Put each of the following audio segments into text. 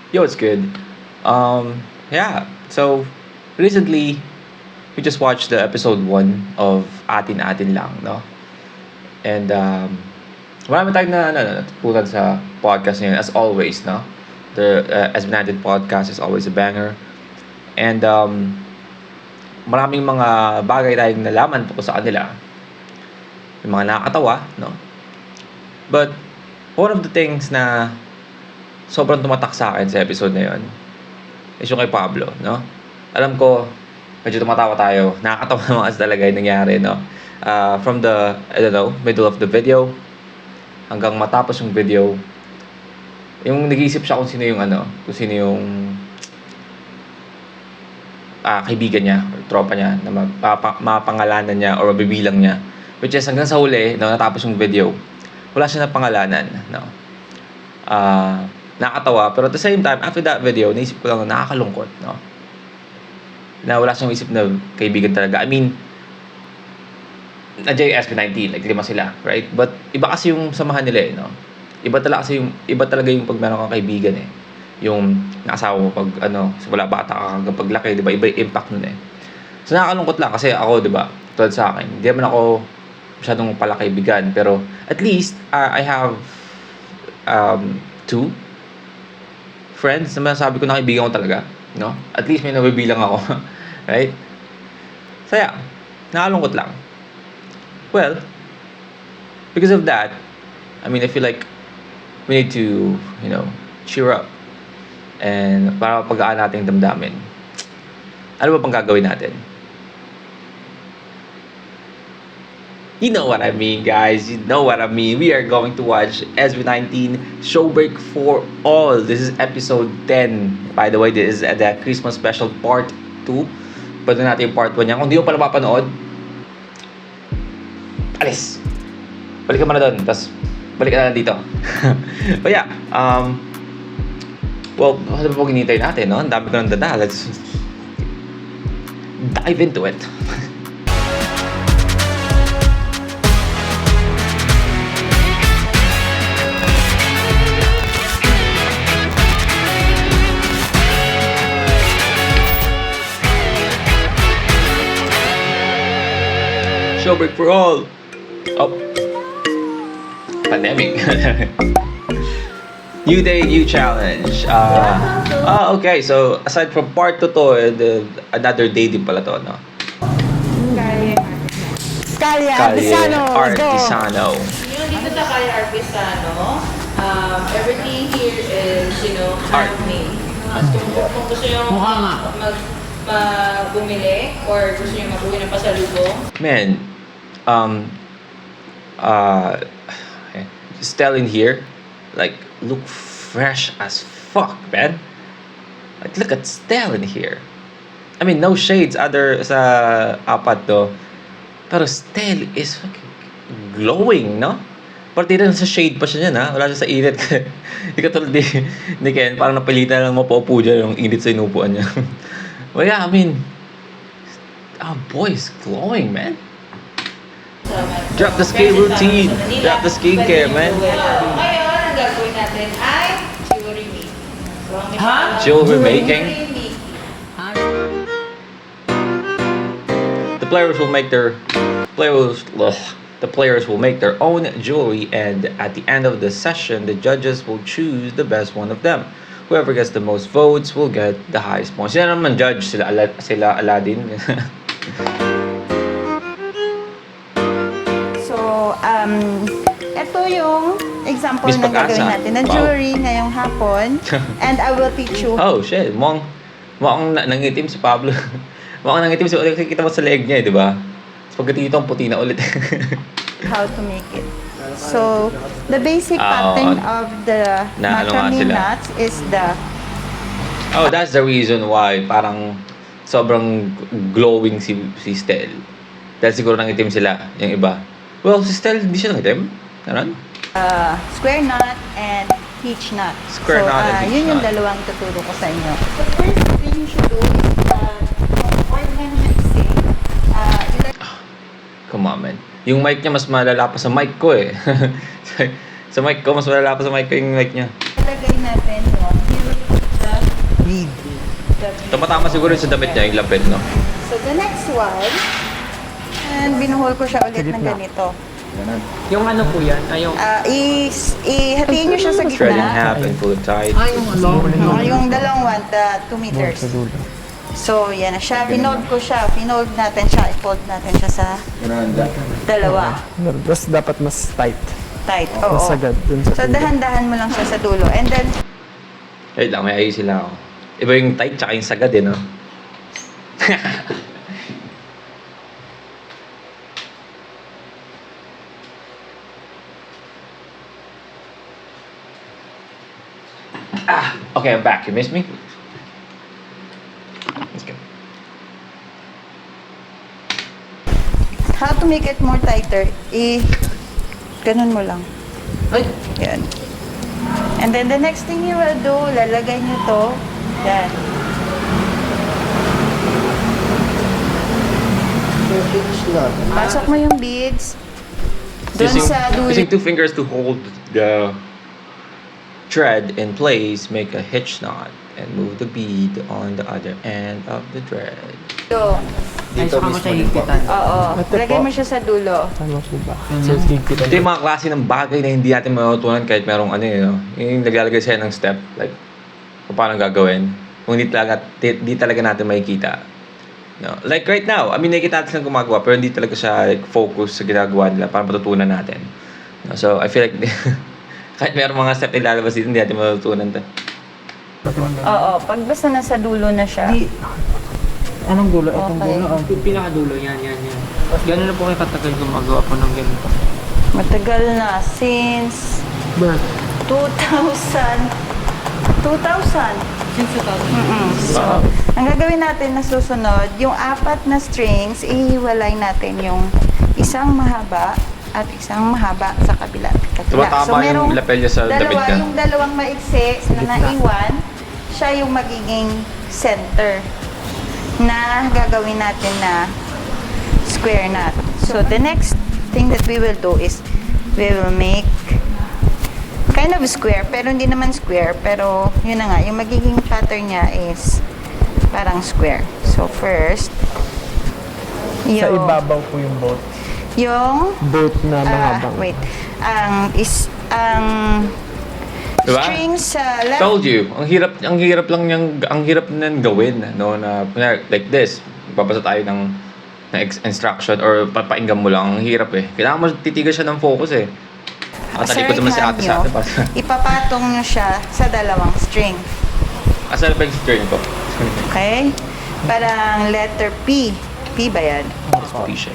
Yo, it's good. Yeah. So recently we just watched the episode 1 of Atin Atin Lang, no? And marami tayong natutunan sa podcast ngayon as always, no? The As United podcast is always a banger. And maraming mga bagay tayong nalaman tungkol sa kanila. Yung mga nakakatawa, no? But one of the things na sobrang tumatak sa akin sa episode na yon is yung kay Pablo, no? Alam ko, medyo tumatawa tayo. Nakakatawa naman kasi talaga yung nangyari, no? From the, I don't know, middle of the video hanggang matapos yung video, yung nag-iisip siya kung sino yung kung sino yung kaibigan niya or tropa niya na mapangalanan niya or mabibilang niya. Which is hanggang sa huli, no, natapos yung video, wala siya na pangalanan, no? Nakakatawa, pero at the same time, after that video, naisip ko lang na nakakalungkot, no? Na wala siyang isip na kaibigan talaga. I mean, nandiyan yung SB19, like 5 sila, right? But iba kasi yung samahan nila, no? Iba talaga yung pag meron kang kaibigan, eh. Yung nakasawa mo pag wala bata ka hanggang paglaki, di ba? Iba yung impact nun, eh. So nakakalungkot lang kasi ako, di ba? Tulad sa akin, hindi naman ako masyadong pala kaibigan, pero at least I have 2 friends na masasabi ko na kaibigan ko talaga, no? At least may nabibilang ako, right? So yeah, nakakalungkot lang. Well, because of that, I mean, I feel like we need to, cheer up and para pagaan natin damdamin. Ano ba pang gagawin natin? You know what I mean, guys. You know what I mean. We are going to watch SB19 Showbreak for All. This is episode 10. By the way, this is the Christmas special part 2. Pwede natin yung part 1 niya. Kung di mo pa napapanood, alis. Balik ka muna doon. Tapos, balik ka na dito. But yeah, well, ano ba ginitay natin, no? Ang dami ko ng dada. Let's dive into it. Showbreak for All. Oh. Pandemic. New day, new challenge. Okay. So, aside from part 2 to, another day din pala to, no? Kalye Artisano. Artisano. Yung dito sa Kalye Artisano, everything here is, handmade. Kung gusto nyo bumili or gusto nyo mag-uwi ng pasalubong. Man, Stell in here, like, look fresh as fuck, man. Like, look at Stell in here. I mean, no shades other sa apat to. Pero Stell is fucking glowing, no? Partida sa shade pa siya niyan, ha? Wala siya sa init. Hindi ka tulad ni Ken, parang napilitan lang mapaupo dyan yung init sa inupuan niya. Well, yeah, I mean, our boy is glowing, man. Drop the skin routine. Drop the skincare, man. Ngayon, ang gagawin natin ay jewelry making. Jewelry making? The players will make their own jewelry, and at the end of the session, the judges will choose the best one of them. Whoever gets the most votes will get the highest points. Sila naman judge, sila Aladdin. So, ito yung example Miss na gagawin Pag-asa. natin ng Wow. jewelry ngayong hapon. And I will teach you Oh, shit. Mukhang nangitim si Pablo. Mukhang nangitim si... Kita mo sa leg niya, di ba? Tapos pagdating dito, ang puti na ulit. how to make it. So, the basic Ah, pattern of the na ano nga macrame sila? knots is the Oh, that's the reason why parang sobrang glowing si Stell. Dahil siguro nangitim sila, yung iba. Well, si Stell, hindi siya nangitim. Ano? square knot and peach knot. Square knot and peach yun yung knot. dalawang tuturo ko sa inyo. The first thing you should do is or when you say, Come on, man. Yung mic niya mas malala pa sa mic ko eh. sa mic ko, mas malala pa sa mic ko yung mic niya. ilagay natin yung Bead. Tumatama siguro sa damit niya, yung lapel, no? So the next one, and binuhol ko siya ulit Sa ng gitna. ganito. Yung ano po yan? Ay, yung... Ihatiin nyo siya sa Thread in gitna. half and pull it tight. yung ano? Yung dalawang one, the 2 meters. Sa dulo. So, yan na siya. Pinold ko siya. Pinold natin siya. I-fold natin siya sa dalawa. Tapos dapat mas tight. Tight. Mas Oo. agad dun sa So, dulo. dahan-dahan mo lang siya sa dulo. And then, Wait lang, may ayos sila ako. Iba yung tight tsaka yung sagad, eh, no? Okay, I'm back. You missed me? Let's go. how to make it more tighter? Ganun mo lang. Ay, Yan. And then, the next thing you will do, lalagay nyo to. Yan. Pasok mo yung beads. Doon sa dulo. Using 2 fingers to hold the thread in place, make a hitch knot, and move the bead on the other end of the thread. Dito mismo din po. Oo. Ito Lagay po. mo siya sa dulo. Tama po ba? So, higpitan. Ito yung mga klase ng bagay na hindi natin matutunan kahit merong ano yun, no? Yung naglalagay sa'yo ng step, like, kung paano gagawin. Kung di talaga natin makikita. No? Like right now, I mean, nakikita natin silang gumagawa, pero hindi talaga siya like, focus sa ginagawa nila para matutunan natin. No? So, I feel like, kahit merong mga step na lalabas dito, hindi natin matutunan to. Oo. Pag basta nasa dulo na siya. Anong dulo? Itong Okay. dulo? Yung pinakadulo, yan. Tapos gano'n na po kayo katagal gumagawa po ng ganito. Matagal na. Since Birth. 2000. 2000. Since 2000. So, ang gagawin natin na susunod, yung 4 na strings, ihiwalay natin yung isang mahaba at isang mahaba sa kabila. Tumatama yung lapel niya sa damit niya. Yung dalawang maiksi na naiwan, siya yung magiging center na gagawin natin na square knot. So, the next thing that we will do is we will make kind of square, pero hindi naman square, pero yun na nga, yung magiging pattern niya is parang square. So, first, Sa ibabaw po yung boat. yung Boat na mahabang. wait, ang Diba? string sa left. Told you, ang hirap lang ang hirap nang gawin, no, na kunyari, like this, babasa tayo ng instruction or papainggan mo lang, ang hirap eh. Kailangan mo titigan siya ng focus eh. Talikod naman si ate sa atin. Ipapatong nyo siya sa dalawang string. Asan ba yung string ko? Okay? Parang letter P. P ba yan? P siya.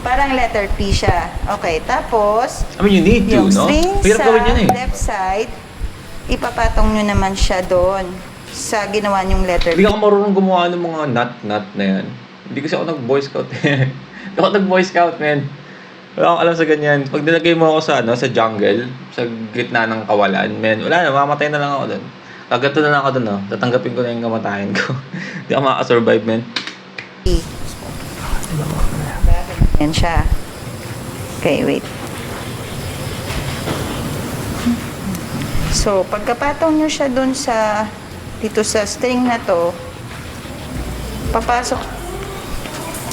Parang letter P siya. Okay, tapos, I mean, you need to, yung no? string Hirap sa gawin yan eh. left side, ipapatong nyo naman siya doon sa ginawa nyong letter Hindi P. ako marunong gumawa ng mga nut na yan. Hindi kasi ako nag-boy scout eh. Hindi ako nag-boy scout, man. Wala akong alam sa ganyan. Pag nilagay mo ako sa, sa jungle, sa gitna ng kawalan, man, wala na, mamatay na lang ako doon. Kagato na lang ako doon, no? Tatanggapin ko na yung kamatayan ko. Hindi ako makaka-survive, man. Yan siya. Okay, wait. So, pagkapatong nyo siya dun sa, dito sa string na to, papasok,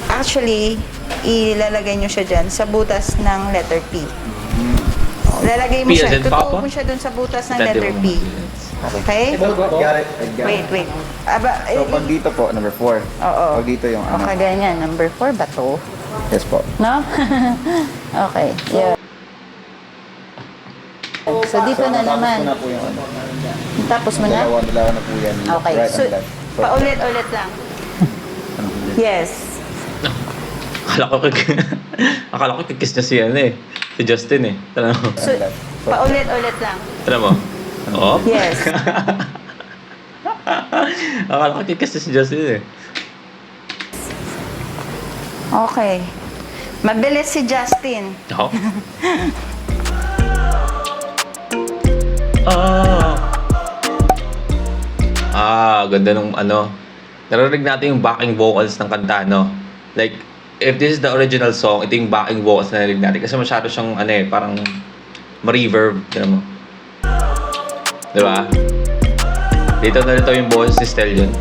actually, ilalagay nyo siya dyan sa butas ng letter P. Lalagay mo P as siya, in tutuo Papa? mo siya dun sa butas ng letter P. Okay? Got it. I got Wait, it. wait. Aba, So, pag dito po, number 4. Oo. Pag dito yung O, ano. kaganyan. Number 4 ba to? Yes po. No? Okay. Yeah. So, dito na Tapos naman. ko na po yung ano. Tapos mo na? Dalawa na po yan. Okay. Right So, and left. paulit-ulit lang. Yes. Akala ko kikiss niya si ano eh. Si Justin eh. Tala mo. So, paulit-ulit lang. Tala mo. Oh? Yes. Akala ko kikiss niya si Justin eh. Okay. Mabilis si Justin. Oh? Ganda nung ano. Narinig natin yung backing vocals ng kanta, no? Like, if this is the original song, ito yung backing vocals na narinig natin. Kasi masyado siyang, ano eh, parang ma-reverb. Tignan mo. Diba? Dito na ito yung boses ni Stellion.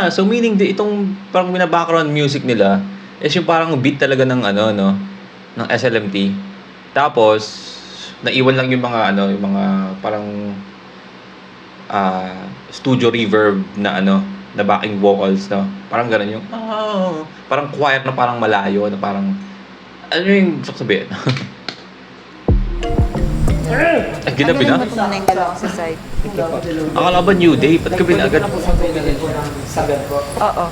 So meaning itong parang background music nila is yung parang beat talaga ng ano no ng SLMT. Tapos naiwan lang yung mga yung mga parang studio reverb na na backing vocals no. Parang gano'n yung parang choir na parang malayo na parang ano yung sasabihin? Ay, ginabi na? Ano yung muna yung galaw sa side? Akala ba New Day? Ba't gabi na agad? Oo.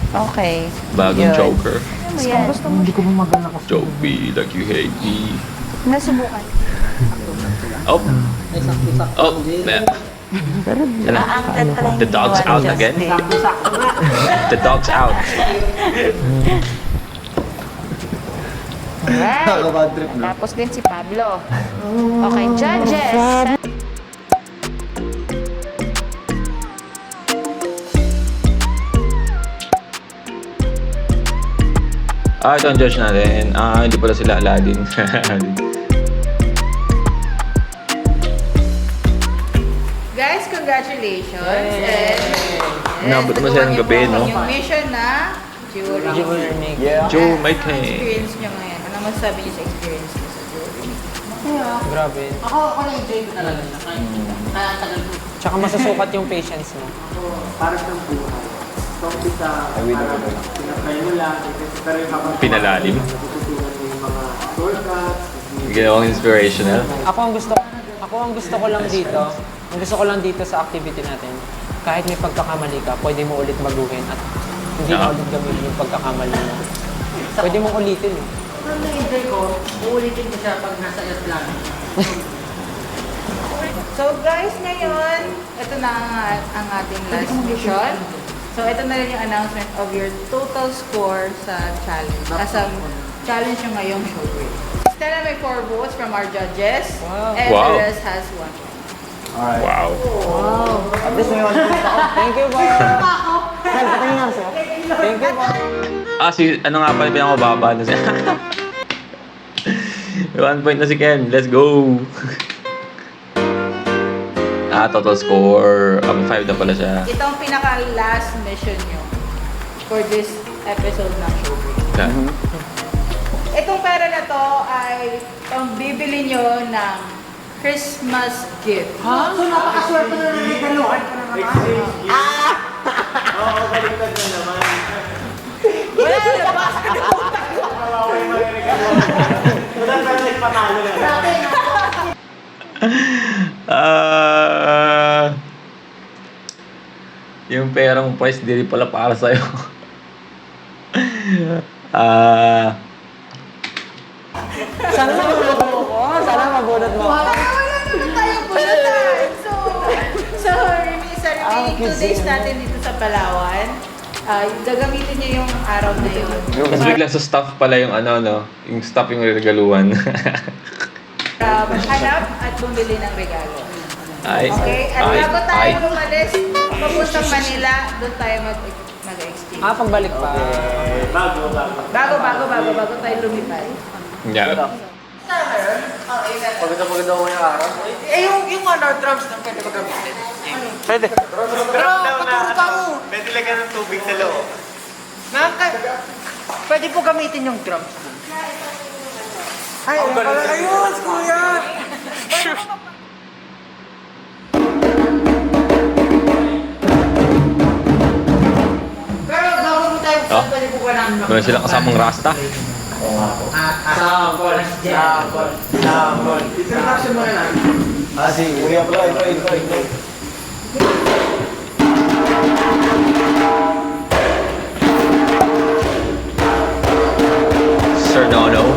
Okay. Bagong Yun. choker. Ano mo yan? Hindi ko bumagana kasi. Choke me like you hate me. Nasubukan. Oh. Oh. Yan na. Aangkat pala yung The dog's ginawa out ni again? Justin. The dog's out. Alright. Nakaka-bad trip, no? Tapos din si Pablo. Okay, judges. Ito ang judge natin. Hindi pala sila Aladdin. Guys, congratulations. And Inabot naman sila ng gabi, no? Yung mission na jewelry. Yeah. Joe Ano Making. experience nyo ngayon? Ano masasabi niyo sa experience niyo sa jewelry? Grabe. Ako na-enjoy ko talaga. Kaya tagal ko. Tsaka masusukat yung patience mo. I will never. Pinalalim. Ginawang inspirational. Ako ang gusto ko lang dito. Ang gusto ko lang dito sa activity natin. Kahit may pagkakamali ka, pwede mo ulit baguhin at hindi na ulit gamitin yung pagkakamali mo. Pwede mong ulitin eh. Ang na-enjoy ko, uulitin ko siya pag nasa airplane. So guys, ngayon, ito na ang ating last mission. So ito na rin yung announcement of your total score sa challenge. Challenge yung ngayong showreel. Stella may 4 votes from our judges. Wow. And Wow. the rest has 1 vote. Alright. Wow. At least may one point ako. Thank you, Bob! Thank you, Bob! Ano nga pala pinakababa na siya? 1 point na si Ken. Let's go! Total score. 5 na pala siya. Ito ang pinaka-last mission nyo for this episode ng showreel. Yeah. Itong pera na to ay pambibili nyo ng Christmas gift. Ha? So napakaswerte na naligaluhan ka na naman. Oo, baliktad na naman. Wala na ba? Wala na nagpatalo na. Yung perang price di rin pala para sa'yo. Sana mabunod mo ko. Sana mabunod mo ko. Wala naman tayong bunutan. So sa remaining 2 days natin dito sa Palawan, gagamitin niyo yung araw na yun. Mas biglang sa staff pala yung yung staff yung regaluhan. Hanap at bumili ng regalo. Ay, Okay? At ay, bago ay. tayo umalis, papuntang Manila, doon tayo mag-exchange. Pagbalik pa. Bago tayo lumipad. Yeah. Pagod ako yung araw. Yung drums na pwede ba gamitin? Pwede. Pero, paturo pa mo. Pwede lagyan ng tubig sa loob. Pwede po gamitin yung drums. Ay, ayun, kuya! Pero bago mo tayo, Oh. pwede po ba namin Meron silang kasamang rasta. Sample. Introduction mo na lang. Si Kuya pala, ito. Sir Nono.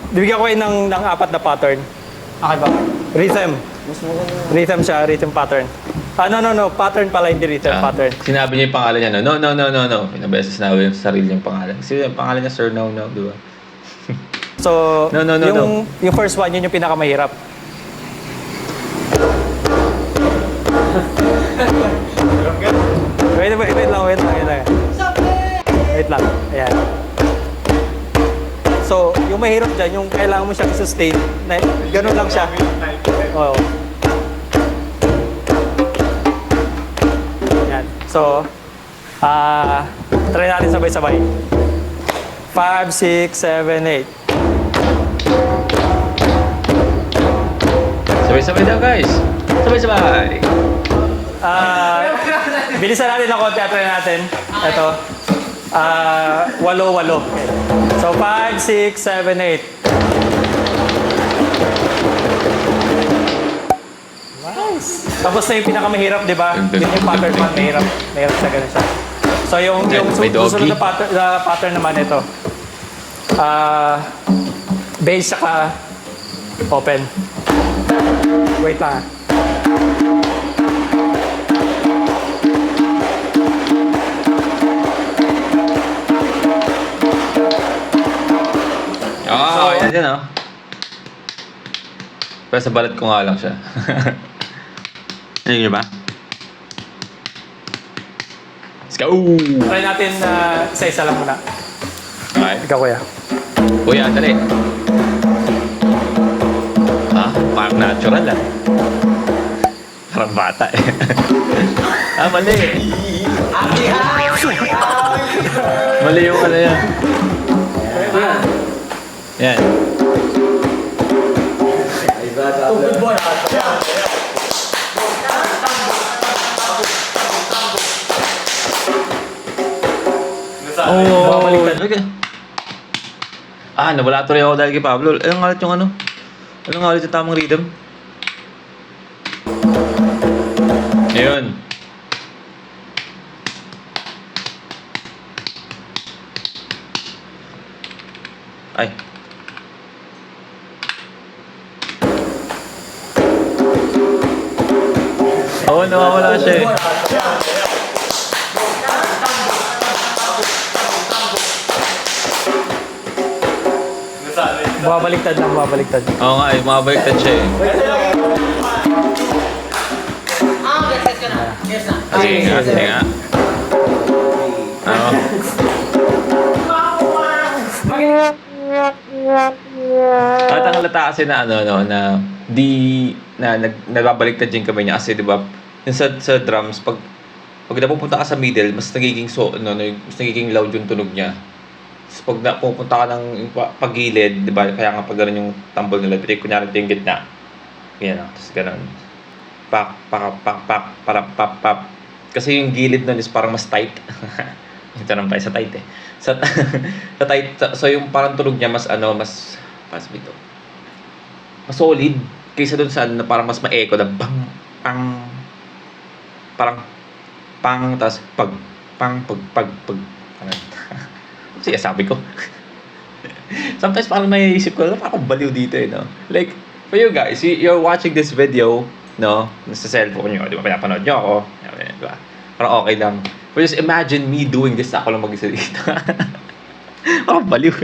Bibigyan ko kayo ng 4 na pattern. Okay ba? Rhythm. Rhythm siya, rhythm pattern. No. Pattern pala, hindi return pattern. Sinabi niya yung pangalan niya, no? No. Pinabeses sinabi yung sarili niyang pangalan. Kasi yung pangalan niya, Sir No, di ba? So, No. yung first one, yun yung pinakamahirap. Wait lang. Wait lang. Ayan. So, yung mahirap dyan, yung kailangan mo siyang sustain, na, ganun lang siya. Oo. Ayan. So, try natin sabay-sabay. 5, 6, 7, 8. Sabay-sabay daw, guys. Sabay-sabay. Bilisan natin ng konti at try natin. Ito. 8. So, 5, 6, 7, 8. Nice. Tapos na yung pinakamahirap, di ba? Yun yung pattern man, mahirap. Mahirap siya, ganun siya. So, yung May doggy. susunod na pattern naman ito. Base saka open. Wait lang. Yan, oh. Pero sa balat ko nga lang siya. Ano ba? Let's go! Try natin isa-isa lang muna. Okay. Ikaw, kuya. Kuya, dali. Parang natural ah. Parang bata eh. Mali. Mali yung ano yan. Yan. Bumabaliktad. Nawala tuloy ako dahil kay Pablo. Anong ngalit yung ano? Anong ngalit yung tamang rhythm? Ayun. Ay. Oo, nawawala siya eh. Bumabaliktad. Oo nga eh, mabaliktad siya eh. Sige nga. Ano? At ang halata kasi na nagbabaliktad yung kamay niya kasi 'di ba? Yung sa drums pag napupunta ka sa middle, mas nagiging mas nagiging loud yung tunog niya. Tapos pag napupunta ka ng pagilid, 'di ba? Kaya nga pag gano'n yung tambol nila, pero kunyari ito yung gitna. Ganyan lang, tapos gano'n. Pak, pap. Kasi yung gilid nun is parang mas tight. Ito naman tayo sa tight eh. Sa tight, so yung parang tunog niya mas pass dito. Mas solid kaysa dun sa na parang mas ma-echo na bang, pang, parang pang, tas pag. Ano? Sige, sabi ko. Sometimes parang naiisip ko, parang baliw dito eh, no? Like, for you guys, you're watching this video, no? Sa cellphone nyo, di ba? Pinapanood nyo ako. Di ba? Parang okay lang. But just imagine me doing this, ako lang mag-isa dito. Parang baliw.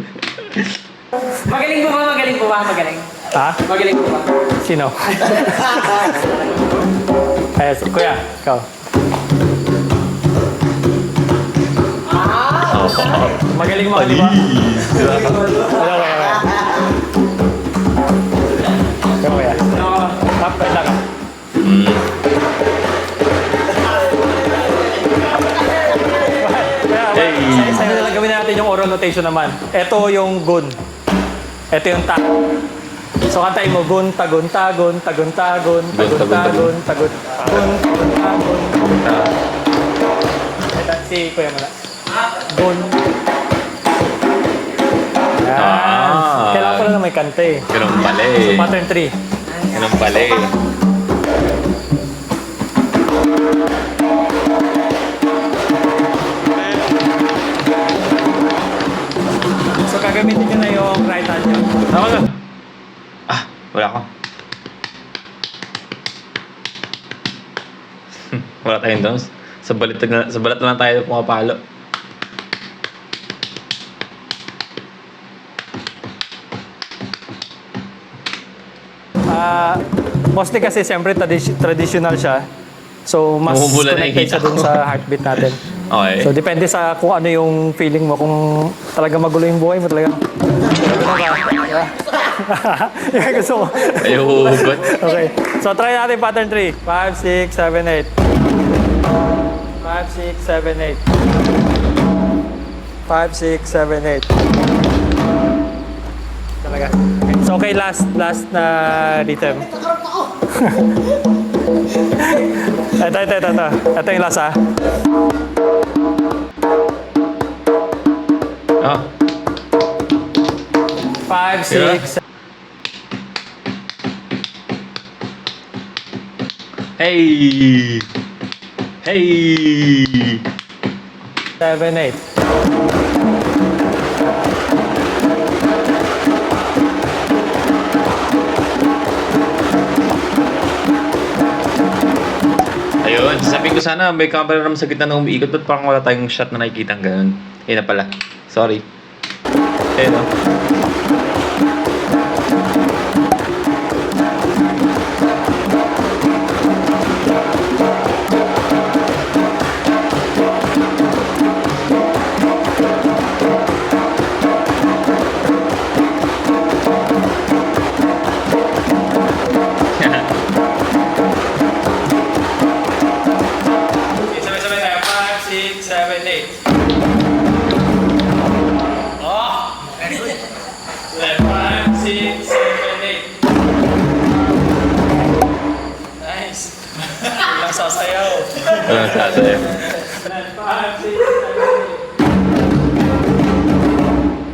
Magaling po ba? Ha? Magaling po ba? Sino? Kuya, ikaw. Magaling mo, di ba? Ano kaya? Ikaw kaya? Tap, lang. Sa'yo na lang gawin natin yung oral notation naman. Ito yung gun. Ito yung ta. So kantayin mo, gun, tagun, tagun, tagun, tagun, tagun, tagun, tagun, gun, tagun, tagun. Ito si Kuya muna. Gun. Yan. Kailangan pala na may kante. Ganun pala eh. So pattern 3. Ganun pala eh. So gagamitin nyo na yung right hand nyo. Ako na. Wala ko. Wala tayong downs. Sa balat na lang tayo pumapalo. Mostly kasi siyempre traditional siya. So, mas Namumula na connected siya nakikita dun ko. sa heartbeat natin. Okay. So, depende sa kung ano yung feeling mo. Kung talaga magulo yung buhay mo, talaga. Yung gusto mo. Ayaw huhugot. Okay. So, try natin pattern 3. 5, 6, 7, 8. 5, 6, 7, 8. 5, 6, 7, 8. Talaga. So, okay, last na rhythm. Ito. Ito yung last, ha? Oh. 5, 6, Hey! Hey! 7, 8. Ayun, sasabihin ko sana may camera naman sa gitna na umiikot. Ba't parang wala tayong shot na nakikita ng ganun? Ayun na pala. Sorry. Ayun o. Sabay-sabay tayo. 5, 6, 7, 8. Oh! Very good. 5, 6, 7, 8. Nice. Walang sasayaw. Walang sasayaw. 5, 6, 7, 8.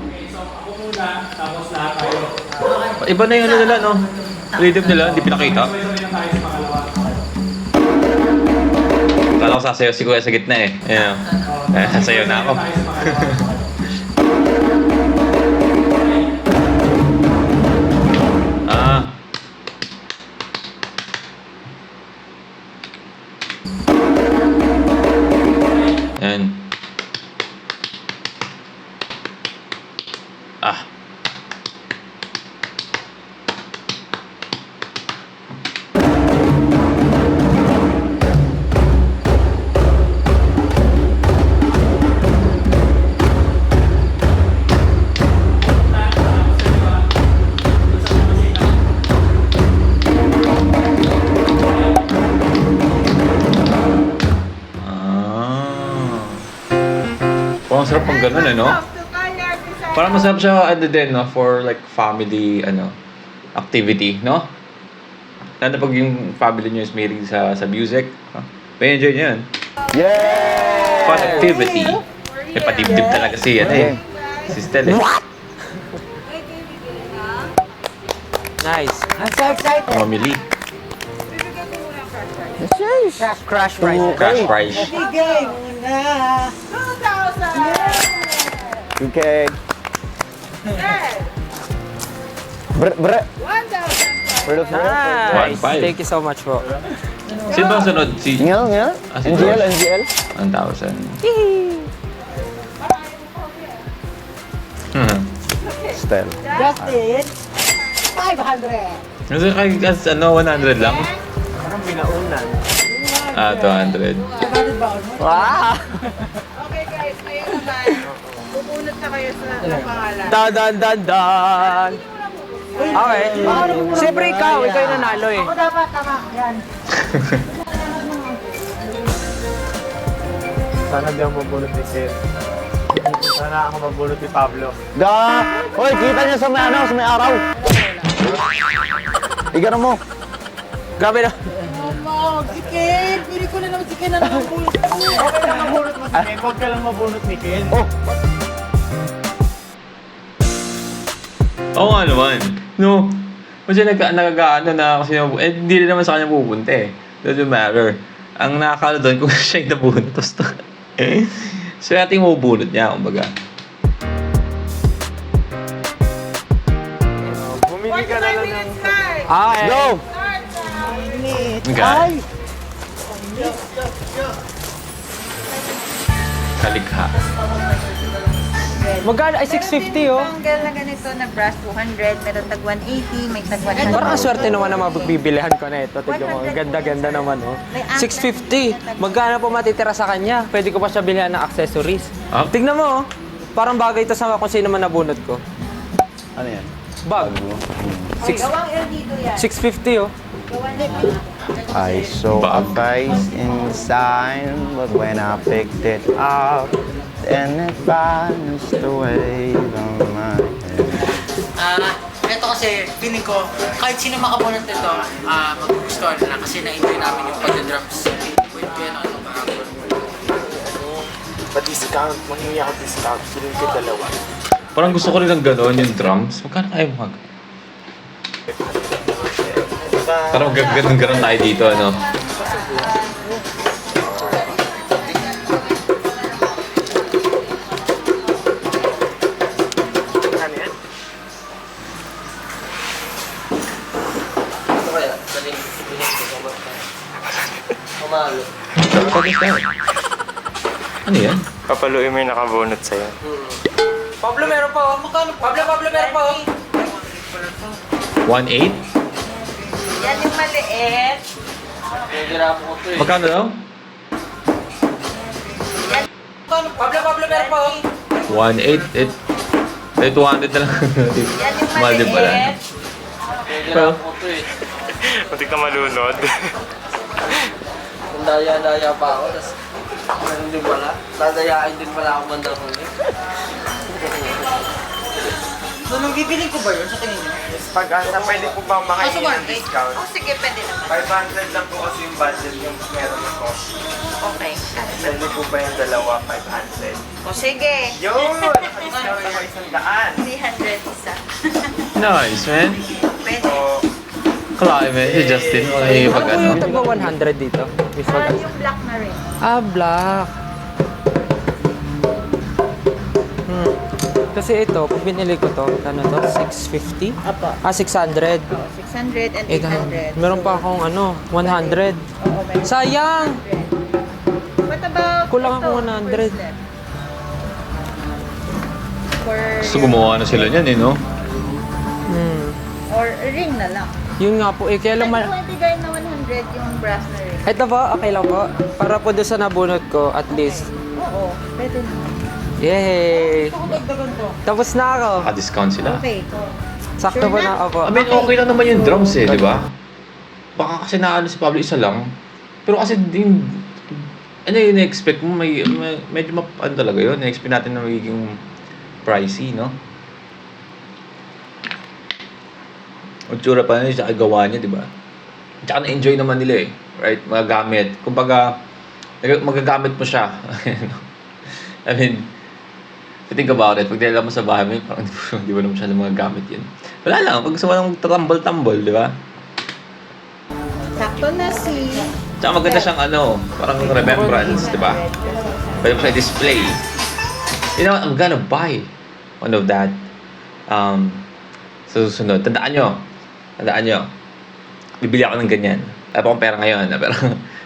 Okay, so ako muna, tapos lahat tayo. Iba na yung ano nila, no? Rhythm nila, hindi pinakita. Sabay-sabay lang tayo sa pangalawa. Kala ko sasayaw si Kuya sa gitna eh. Ayun o. Sasayaw na ako. Ah. Yan. Ah. Ah. Parang sarap pang ganun eh, no? Parang masarap siya ano din, no? For like family, activity, no? Lalo pag yung family nyo is mahilig sa music, no? May enjoy nyo yan. Yeah! Fun activity. May patibdib talaga si, si Stel eh. Nice. Mamili. Crash prize. Crash prize. 2K. Bre. Nice. 1,500. Thank you so much po. Sino ba ang sunod? Si Nga. Ah, si NGL, George. NGL. 1,000. Stel. Justin, 500. Kasi kay 100 lang. Parang pinaunan. Ah, 200. Wow! Okay guys, ngayon naman, pupunot na kayo sa pangalan. Dan. Okay. Siyempre ikaw yung nanalo eh. Ako dapat, tama. Yan. Sana di ako mabulot ni Ken. Sana ako mabulot ni Pablo. Hoy, kita niya sa may araw. Igano mo. Grabe na. Mama, si Ken. Pili ko na naman si Ken na naman bulot ko. Okay lang mabulot mo si Ken. Huwag ka lang mabulot ni Ken. Oh, Oo nga naman. No. Kasi nagkakaano na kasi hindi rin naman sa kanya pupunta eh. Doesn't matter. Ang nakakalo doon kung siya yung nabunot. Tapos so ating mabubunot niya, kumbaga. Bumili ka na lang ng... Okay. go! Okay. Kalikha. Magkano? Ay, 650 oh. Tanggal na ganito na brush, 200, meron tag 180, may tag 100. Parang ang swerte naman na mabibilihan ko na ito. Tignan mo, ang ganda-ganda naman oh. 650. Magkano po matitira sa kanya? Pwede ko pa siya bilhan ng accessories. Ah? Tignan mo oh. Parang bagay ito sa kung sino man nabunot ko. Ano yan? Bag. Oy, gawang L dito yan. 650 oh. Gawan dito. I saw a Bag. face inside, but when I picked it up, then it vanished away from my head. Ito kasi, feeling ko, kahit sino makabunot nito, magugustuhan nila kasi na-enjoy namin yung pag-drums. Wait ko yan, ano kahapon. Pa-discount, manghingi ako discount. Feeling ko dalawa. Parang gusto ko rin ng gano'n yung drums. Magkano kaya mo mag... Parang ganun tayo dito, ano? Ano yan? Ito kaya, daling bilis ko sa mga pamalo. Ano yan? Papaluin mo yung nakabunot sa'yo. Pablo, meron pa oh. Magkano? Pablo, meron pa oh. 1.8? Yan yung maliit. Nagirapo ko to eh. Magkano daw? Pablo, meron pa oh. 1.8. Eh, 200 na lang. Yan yung Mahal din pala. maliit. Nagirapo ko to eh. Muntik na malunod. Kung daya-daya pa ako, tapos meron din pala. Dadayain din pala ako bandang huli. So, nung bibiling ko ba yun sa tingin niyo? Pag-asa, pwede po bang makahingi ng discount? Oh, sige, pwede naman. 500 lang po kasi yung budget yung meron ako. Okay. Pwede po ba yung dalawa, 500? O sige. Yun! Naka-discount ako 100. 300 isa. Nice, man. Pwede. So, Kalaki, man. Si Justin. Okay, pag Ano ano. yung tagwa 100 dito? Is Ah, yung black na rin. black. Kasi ito, pag binili ko to, ano to? 650? Apo. 600. 600 and 800. Meron pa akong 100. Oo, meron. Sayang! What about Kulang ito, ako 100. bracelet? For Gusto gumawa na sila niyan, eh, no? or ring na lang. Yun nga po, kaya lang Pwede mo ibigay na 100 yung brass na ring. Ito po, okay lang po. Para po doon sa nabunot ko, at least. Oo, pwede na. Yay! Tapos na ako. Naka-discount sila. Okay. Sakto po na ako. I mean, okay lang naman yung drums eh, di ba? Baka kasi naano si Pablo isa lang. Pero kasi din, ano yung na-expect mo? Medyo ano talaga yun. Na-expect natin na magiging pricey, no? Ang tsura pa nila sa gawa niya, di ba? Tsaka na-enjoy naman nila eh. Right? Magagamit. Kumbaga, magagamit mo siya. I mean, if you think about it, pag dinala mo sa bahay mo, parang di ba naman siya mga gamit yun. Wala lang, pag gusto mo lang tambol-tambol, di ba? Sakto na si... Tsaka maganda siyang ano, parang remembrance, di ba? Pwede mo siya display. You know what, I'm gonna buy one of that. Sa susunod, tandaan nyo, bibili ako ng ganyan. Wala pa akong pera ngayon, pero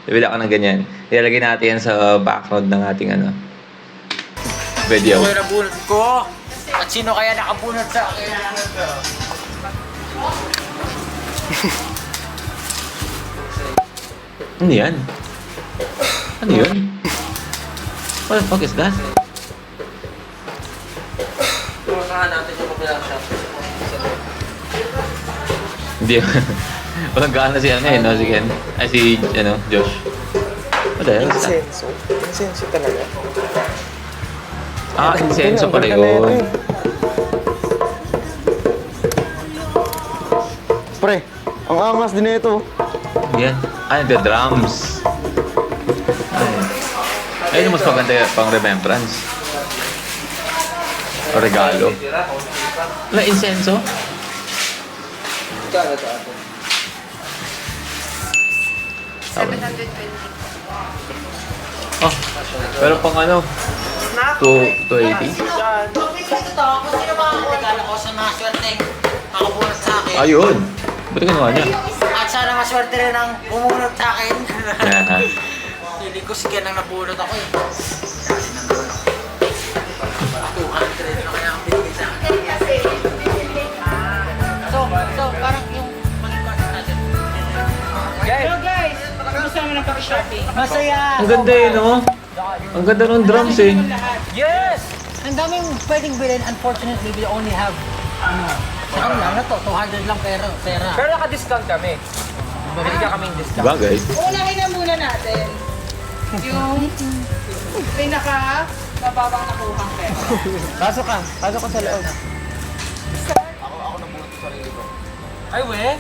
bibili ako ng ganyan. Ilalagay natin yan sa background ng ating ano, video. Ito yung nabunot ko. At sino kaya nakabunot sa akin? Ano yan? Ano yun? What the fuck is that? Pumuntahan natin yung kabilang shop. Hindi. Walang gaana si ano eh, no? Si Ken. Ay, si, ano, Josh. What the hell is that? incenso. Incenso talaga. Ah, incenso pala yun. Pre, ang angas din ito. Yan. Ah, the drums. Ay. Ayun yung mas maganda yun, pang remembrance. O regalo. Wala, incenso? Kaya ito atin. 720. Oh, pero pang ano? 280? Ito, kung sino makakagala ko sa mga swerteng makabunot sa akin. Ayun. Ba't ginawa niya? At sana maswerte rin ang bumunot sa akin. Feeling ko si Ken ang napulot ako eh. Kasi na naman ako. 200 na kaya ang binigay sa akin. So, parang yung maging content natin. Hello guys! Kamusta naman ang pag-shopping? Masaya! Ang ganda eh, no? Ang ganda ng drums eh. Yes! Ang daming pwedeng bilhin. Unfortunately, we only have, ano lang na to, 200 lang pera. Pero naka-discount kami. Bibigyan kaming discount. Bagay. Unahin na muna natin yung pinaka mababang nakuhang pera. Pasok ka sa loob. Ay, we?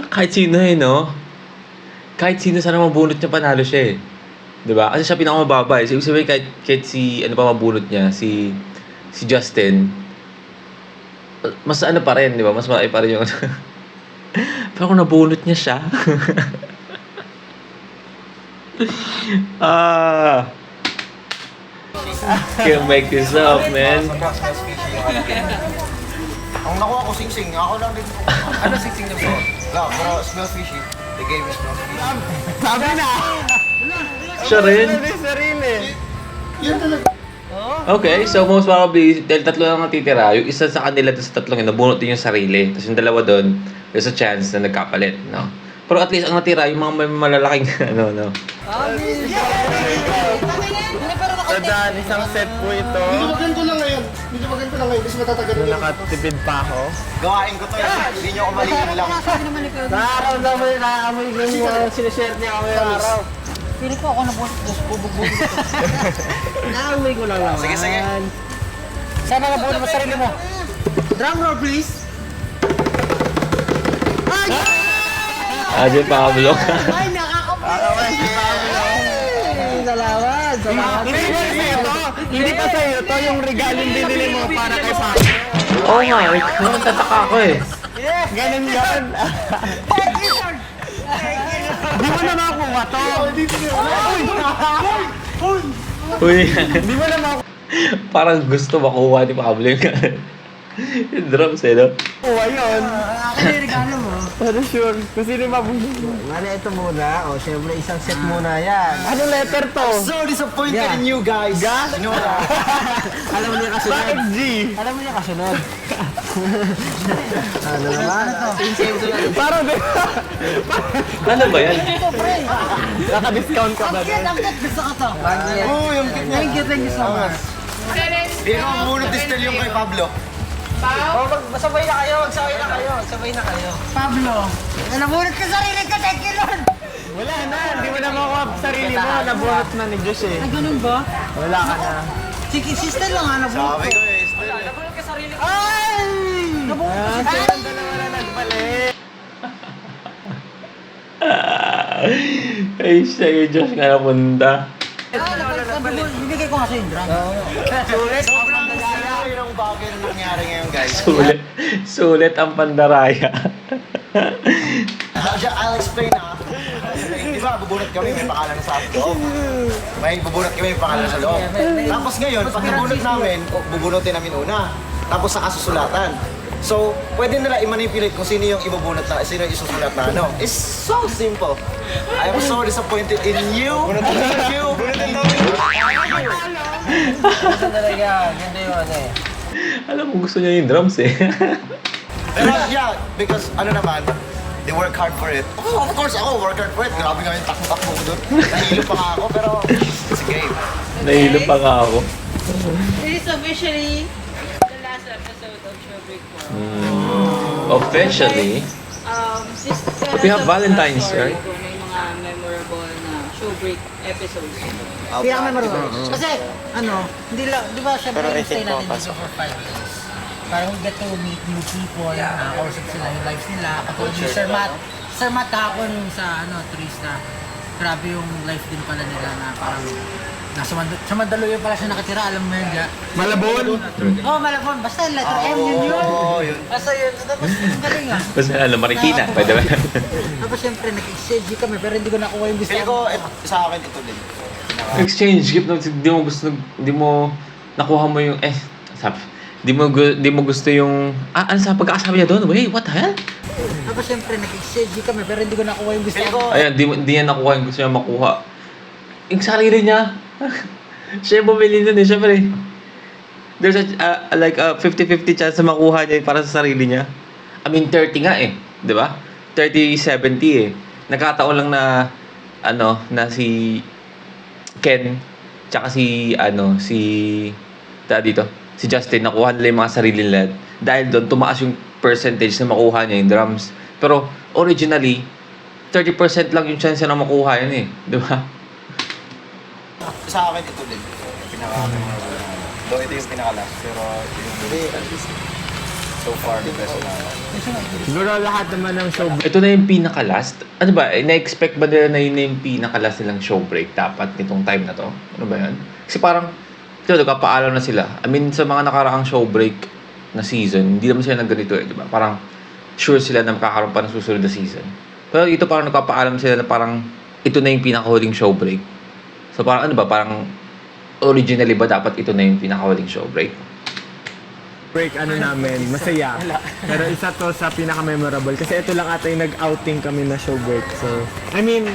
Kahit sino eh, no? Kahit sino sana mabunot niya, panalo siya eh. Diba? Kasi siya pinakamababa eh. So, ibig sabihin, kahit si, ano pa mabunot niya, si Justin, mas ano pa rin, di ba? Mas malaki pa rin yung pero kung nabunot niya siya, can't make this up, man. Ang nakuha ko sing-sing, ako lang din. Ano sing-sing na po? No, pero smells fishy. The game is smells fishy. Sabi na! Siya rin. Yan talaga. Okay, so most probably, dahil tatlo lang natitira, yung isa sa kanila sa tatlong yun, nabunot din yung sarili. Tapos yung dalawa doon, there's a chance na nagkapalit, no? Pero at least ang natira, yung mga may malalaking, no. Tandaan, isang set po ito. Medyo maganda lang ngayon kasi matatagal na. Nakatipid pa ako. Gawain ko to eh. Hindi nyo ako malihin lang. Nakaamoy ko yung sinishare niya ako yung araw. Pili ko ako nabunot. Bubog-bubog ito. Naamoy ko lang naman. Sige, sige. Sana nabunot mo sarili mo. Drum roll, please. Ajay Pablo. Ay, Salamat. Hindi pa sa'yo ito yung regalong binili mo para kay Papa. Oo nga, nagtataka ako eh. Ganun yan. Di mo na makuha to. Uy, Di mo na makuha parang gusto makuha ni Pablo yung drums eh, no? yun. Akin yung regalo mo. Pero sure, kung sino yung mabuli mo. Ano ito muna? O, syempre isang set muna yan. Anong letter to? So disappointed in you guys. You know that? Alam mo niya kasunod. Bakit G? Alam mo niya kasunod. Ano naman? Parang Ano ba yan? naka-discount ka ba? Ang cute, gusto ko to. Oo, yung kit niya. Thank you so much. Hindi ako mabunot distil yung kay Pablo. Sabay na kayo. Pablo, nabunot ka sarili ka, thank you Lord. Wala na, hindi mo na makuha sarili mo. Nabunot na ni Diyos eh. Ay, ganun ba? Wala ka na. Sige, sister lang ha, nabunot Sabi ko. ko eh, still. Ay! Nabunot ko si Sila ang dalawa na nagpalit. Ay, siya yung Diyos nga napunta. Bibigay ko nga sa yung drum. Sobrang saya yung bagay na nangyari ngayon guys. Sulit ang pandaraya. I'll explain na. Di ba, bubunot kami, may pangalan sa loob. May bubunot kami, may pangalan sa loob. Tapos ngayon, pag nabunot namin, bubunutin namin una. Tapos sa kasusulatan. So, pwede nila i-manipulate kung sino yung ibubunot na, sino yung isusulat na ano. It's so simple. I am so disappointed in you. Thank you. Ganda yung ano eh. Alam mo, gusto niya yung drums eh. Pero yeah, because ano naman, they work hard for it. Oh, of course, ako work hard for it. Grabe nga yung takbo-takbo ko doon. Nahilo pa nga ako, pero it's a game. Nahilo pa nga ako. This is officially the last episode of Showbreak 4. Officially, We have Valentine's, right? Kung may mga memorable na Showbreak episodes. Kaya kami marunong. Kasi, ano, hindi lang, di ba, syempre yung stay natin dito for 5 days. Parang we get to meet new people, nakakausap sila yung lives nila. Katulad ni Sir Matt kahapon sa, Tris na, grabe yung life din pala nila na parang, sa Mandaluyong pala siya nakatira, alam mo yun, ja? Malabon? Oo, Malabon. Basta letter M yun. Oo, yun. Basta yun. Tapos, ang galing ah. basta Marikina, pwede ba? Tapos syempre, nag-exchange kami, pero hindi ko nakuha yung gusto Feel ko, sa akin ito din. Exchange gift, hindi mo gusto, hindi mo nakuha mo yung, sabi, di mo gusto yung, ano sa pagkakasabi niya doon? Wait, what the hell? Tapos syempre, nag-exchange kami, pero hindi ko nakuha yung gusto ko. Ayun, di niya nakuha yung gusto niya makuha. Yung sarili niya, siya yung bumili nun eh, syempre. There's like a 50-50 chance na makuha niya para sa sarili niya. I mean, 30 nga eh, di ba? 30-70 eh. Nagkataon lang na, na si Ken, tsaka si Justin, nakuha nila yung mga sarili nila. Dahil doon, tumaas yung percentage na makuha niya yung drums. Pero, originally, 30% lang yung chance na makuha yun eh. Di ba? Sa akin ito din. Pinaka-memorable. Though ito yung pinaka-last. Pero yung at least so far the best na. Siguro lahat naman ng show Ito na yung pinaka-last. Ano ba? Na-expect ba nila na yun na yung pinaka-last nilang show break dapat nitong time na to? Ano ba yan? Kasi parang, ito, nagkapaalam na sila. I mean, sa mga nakaraang show break na season, hindi naman sila nagganito eh, di ba? Parang, sure sila na makakaroon pa ng susunod na season. Pero ito parang nagkapaalam sila na parang, ito na yung pinaka-huling show break. So parang ano ba? Parang, originally ba dapat ito na yung pinaka-huling show break? break namin, masaya. Pero isa to sa pinaka-memorable kasi ito lang ata yung nag-outing kami na show break. So, I mean,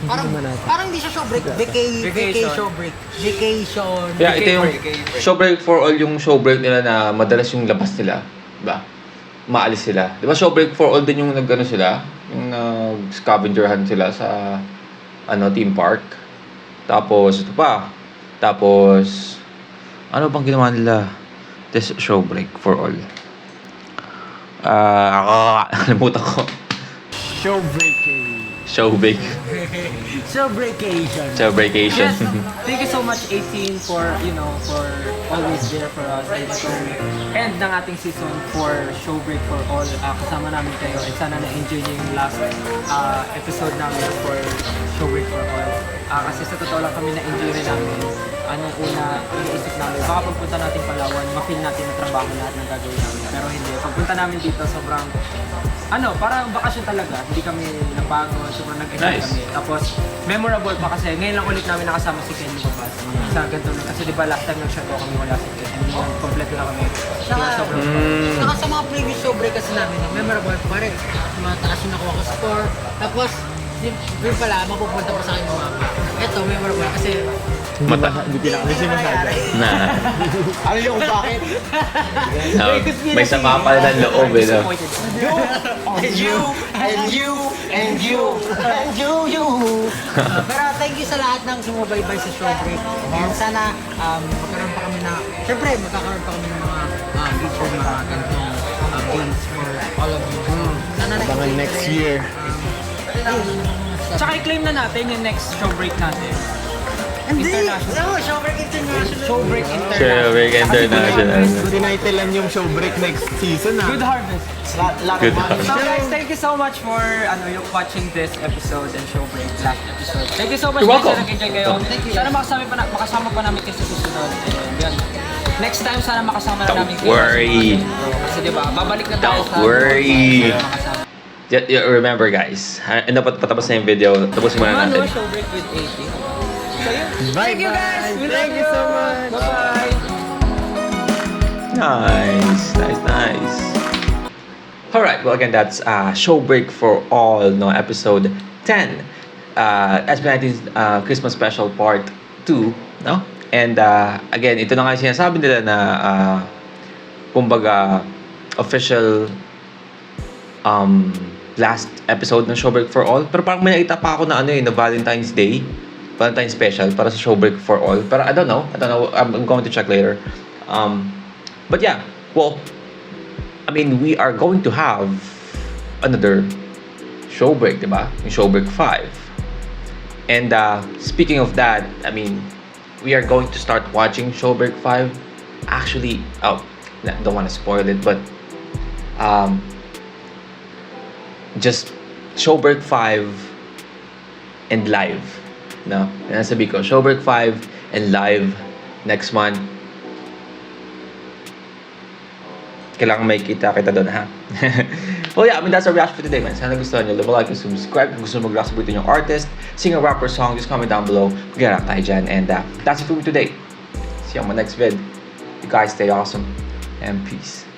Parang hindi siya show break, vacation break. Vacation. Yeah, ito yung show break for all yung show break nila na madalas yung labas nila. Diba? Maalis sila. Diba show break for all din yung nag-ano sila? Yung nag-scavenger hunt sila sa theme park. Tapos, ito pa. Tapos, ano bang ginawa nila? This show break for all. Nakalimutan ko. show break. Show break. So breakation. Show breakation. Yes, thank you so much 18 for always there for us and to end ng ating season for Show Break for All. Kasama namin kayo and sana na-enjoy niyo yung last episode namin for Show Break for All. Kasi sa totoo lang kami na-enjoy rin namin. Anong una, iniisip namin, baka pagpunta natin Palawan, ma-feel natin na trabaho lahat ng gagawin namin. Pero hindi. Pagpunta namin dito, sobrang parang bakasyon talaga. Hindi kami napagod, sobrang nag-enjoy kami. Tapos, memorable pa kasi ngayon lang ulit namin nakasama si Ken Lubas. Sa ganito lang. Kasi diba last time nag-show kami wala si Ken. And ngayon, kompleto na kami. Kaya sobrang Saka sa mga previous show break kasi namin, memorable, parang mataas yung nakuha ko score. Tapos, yun pala, mapupunta pa sa akin mga ito, memorable kasi Hindi pinakalisin masyado. Ano yung kung bakit? May sama pala ng loob eh. No? Pero thank you sa lahat ng sumubaybay sa show break. And sana magkaroon pa kami syempre magkakaroon pa kami ng mga future mga ganitong games for all of you. Sana Abangan next year. Tsaka i-claim na natin yung next show break natin. International. Show break international. Show break international. Show break international. Tinitlean yung show break next season Good harvest. Good. So guys, thank you so much for watching this episode and show break last episode. Thank you so much You're guys welcome. na nag-enjoy kayo. Sana makasama pa namin kayo sa susunod. And yun. Next time sana makasama na namin kayo. Don't worry. Kasi diba, babalik na tayo Don't worry. makasama. Remember guys, dapat patapos na yung video. Tapusin muna natin. Show break with 80. So yun. Bye, Thank you guys. We love Thank you so much. Bye-bye. Nice. Alright, well again, that's Show Break for All, episode 10. SB19's Christmas Special Part 2, no? And again, ito na nga yung sinasabi nila na kumbaga official last episode ng Show Break for All. Pero parang may nakita pa ako na na Valentine's Day. Valentine's special para sa Show Break for All. Pero I don't know. I'm going to check later. But yeah, well, I mean, we are going to have another show break, diba? Yung Show Break 5. And speaking of that, I mean, we are going to start watching Show Break 5. Actually, don't want to spoil it, but just Show Break 5 and live. No? Yan sabi ko, Show Break 5 and live next month. Kailangan may kita doon, ha? Well, yeah, I mean, that's our reaction for today, man. Sana gusto nyo. Leave a like and subscribe. Kung gusto nyo mag-react sa yung artist, singer, rapper, song, just comment down below. Mag-react tayo dyan. And that's it for me today. See you on my next vid. you guys stay awesome and peace.